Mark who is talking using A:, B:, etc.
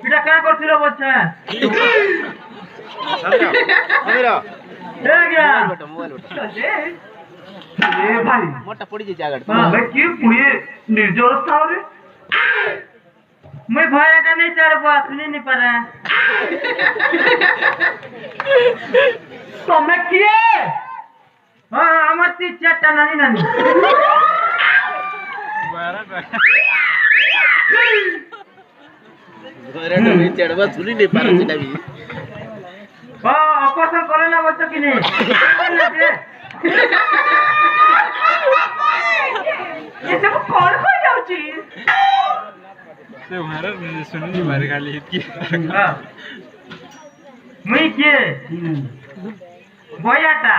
A: এটা কেন করছিল বলছে
B: মোটা পড়ি যে জায়গাটা
A: কি পুড়িয়ে নির্জল রে मैं भय का नहीं चढ़ पास नहीं पारा तो मैं किए हाँ हमारे तीन चार नानी नानी
B: ঘরেটা ওই চড়বা ঝুলি নেই পারে সেটা বি
A: हाँ ऑपरेशन करे ना बोलते कि नहीं ये सब कौन हो जाऊची
C: ते महाराज सुनी मारे खाली इतकी
A: हाँ मैं किए भयाटा